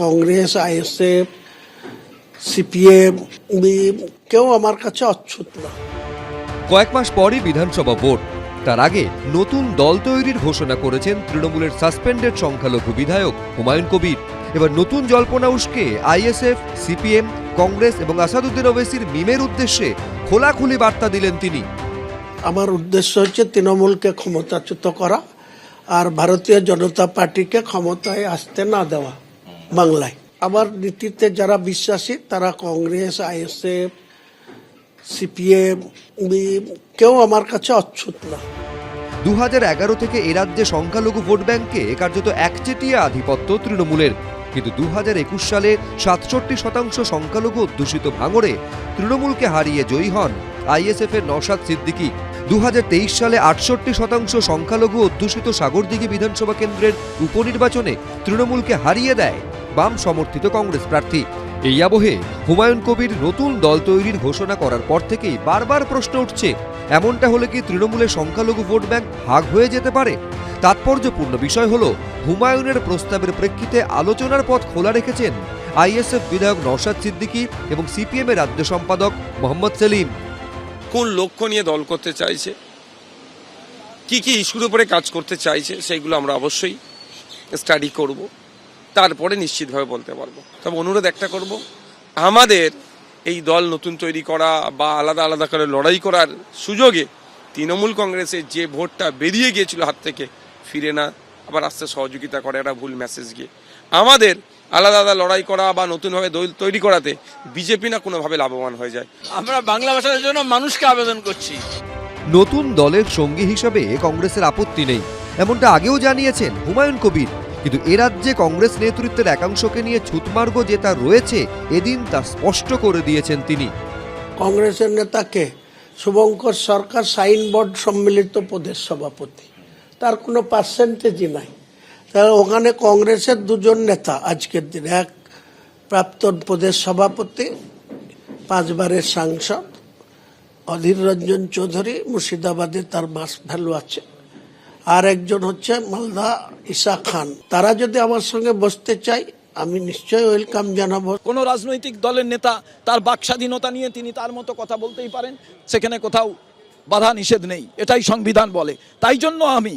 Congress, ISF, CPM কেউ আমার কাছে অচ্ছুত না। কয়েক মাস পরই বিধানসভা ভোট, তার আগে নতুন দল তৈরির ঘোষণা করেছেন তৃণমূলের সাসপেন্ডেড সংখ্যালঘু বিধায়ক হুমায়ুন কবির। এবার নতুন জল্পনা উস্কে আইএসএফ, সিপিএম, কংগ্রেস এবং আসাদুদ্দিন ওবেসির মিমের উদ্দেশ্যে খোলাখুলি বার্তা দিলেন তিনি। আমার উদ্দেশ্য হচ্ছে তৃণমূলকে ক্ষমতাচ্যুত করা আর ভারতীয় জনতা পার্টিকে ক্ষমতায় আসতে না দেওয়া বাংলায়। আমার নীতিতে যারা বিশ্বাসী তারা কংগ্রেস, আইএসএফ, সিপিএম কেউ আমার কাছে অচ্ছুত না। 2011 থেকে এ রাজ্যে সংখ্যালঘু ভোট ব্যাংকে কার্যত একচেটিয়া আধিপত্য তৃণমূলের, কিন্তু 2021 সালে 67% সংখ্যালঘু অধ্যুষিত ভাঙড়ে তৃণমূলকে হারিয়ে জয়ী হন আইএসএফ এর নওশাদ সিদ্দিকী। 2023 সালে 68% সংখ্যালঘু অধ্যুষিত সাগরদিঘি বিধানসভা কেন্দ্রের উপনির্বাচনে তৃণমূলকে হারিয়ে দেয় বাম সমর্থিত কংগ্রেস প্রার্থী। এই আবহে হুমায়ুন কবির নতুন দল তৈরির ঘোষণা করার পর থেকেই বারবার প্রশ্ন উঠছে, এমনটা হলে কি তৃণমূলের সংখ্যালঘু ভোট ব্যাংক ভাগ হয়ে যেতে পারে? তাৎপর্যপূর্ণ বিষয় হলো, হুমায়ুনের প্রস্তাবের প্রেক্ষিতে আলোচনার পথ খোলা রেখেছেন আইএসএফ বিধায়ক নওশাদ সিদ্দিকী এবং সিপিএম এর রাজ্য সম্পাদক মোহাম্মদ সেলিম। কোন লক্ষ্য নিয়ে দল করতে চাইছে, কি কি ইস্যুর উপরে কাজ করতে চাইছে, সেইগুলো আমরা অবশ্যই স্টাডি করব, তারপরে নিশ্চিতভাবে বলতে পারবো। তবে অনুরোধ একটা করব, আমাদের এই দল নতুন তৈরি করা বা আলাদা আলাদা করে লড়াই করার সুযোগে তৃণমূল কংগ্রেসের যে ভোটটা বেরিয়ে গিয়েছিল হাত থেকে ফিরে না আবার আসতে সহযোগিতা করে একটা ভুল মেসেজ গিয়ে আমাদের আলাদা আলাদা লড়াই করা বা নতুনভাবে দল তৈরি করাতে বিজেপি না কোনোভাবে লাভবান হয়ে যায়। আমরা বাংলা ভাষার জন্য মানুষকে আবেদন করছি। নতুন দলের সঙ্গী হিসাবে কংগ্রেসের আপত্তি নেই, এমনটা আগেও জানিয়েছেন হুমায়ুন কবির, কিন্তু এ রাজ্যে কংগ্রেস নেতৃত্বের একাংশকে নিয়ে ছুতমার্গ যে তা রয়েছে এদিন তা স্পষ্ট করে দিয়েছেন তিনি। কংগ্রেসের নেতাকে শুভঙ্কর সরকার সাইনবোর্ড সম্মিলিত প্রদেশ সভাপতি, তার কোনো পার্সেন্টেজই নাই। তাহলে ওখানে কংগ্রেসের দুজন নেতা আজকের দিনে, এক প্রাক্তন প্রদেশ সভাপতি 5 বারের সাংসদ অধীর রঞ্জন চৌধুরী, মুর্শিদাবাদে তার মাস ভ্যালু আছে, আর একজন হচ্ছে মালদা ঈশা খান। তারা যদি আমার সঙ্গে বসতে চাই আমি নিশ্চয়ই ওয়েলকাম জানাবো। কোন রাজনৈতিক দলের নেতা তার বাক স্বাধীনতা নিয়ে তিনি তার মতো কথা বলতেই পারেন, সেখানে কোথাও বাধা নিষেধ নেই, এটাই সংবিধান বলে। তাই জন্য আমি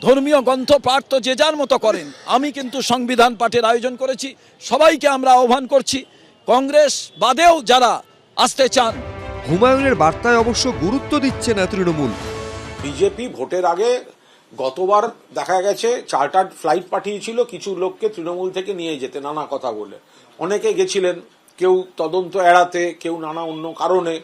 ধর্মীয় গ্রন্থ পাঠ তো যে যার মতো করেন, আমি কিন্তু সংবিধান পাঠের আয়োজন করেছি, সবাইকে আমরা আহ্বান করছি, কংগ্রেস বাদেও যারা আসতে চান। হুমায়ুনের বার্তায় অবশ্য গুরুত্ব দিচ্ছে না তৃণমূল। বিজেপি ভোটের আগে গতবার দেখা গেছে চার্টার্ড ফ্লাইট পাঠিয়েছিল কিছু লোককে তৃণমূল থেকে নিয়ে যেতে, নানা কথা বলে। অনেকে গেছিলেন, কেউ তদন্ত এড়াতে, কেউ নানা অন্য কারণে।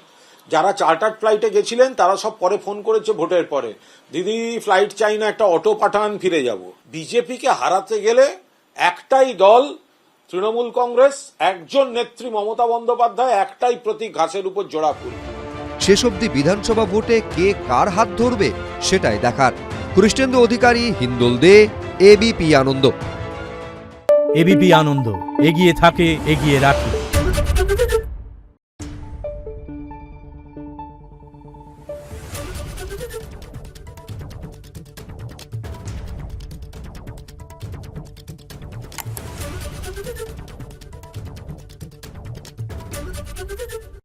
যারা চার্টার্ড ফ্লাইটে গেছিলেন তারা সব পরে ফোন করেছে ভোটের পরে, দিদি ফ্লাইট চাই না, একটা অটো পাঠান, ফিরে যাব। বিজেপিকে হারাতে গেলে একটাই দল তৃণমূল কংগ্রেস, একজন নেত্রী মমতা বন্দ্যোপাধ্যায়, একটাই প্রতীক ঘাসের উপর জোড়া ফুল। শেষ অবধি বিধানসভা ভোটে কে কার হাত ধরবে সেটাই দেখার। কৃষ্ণেন্দু অধিকারী, হিন্দোল দে, এবিপি আনন্দ। এবিপি আনন্দ, এগিয়ে থাকে, এগিয়ে রাখে। Thank you.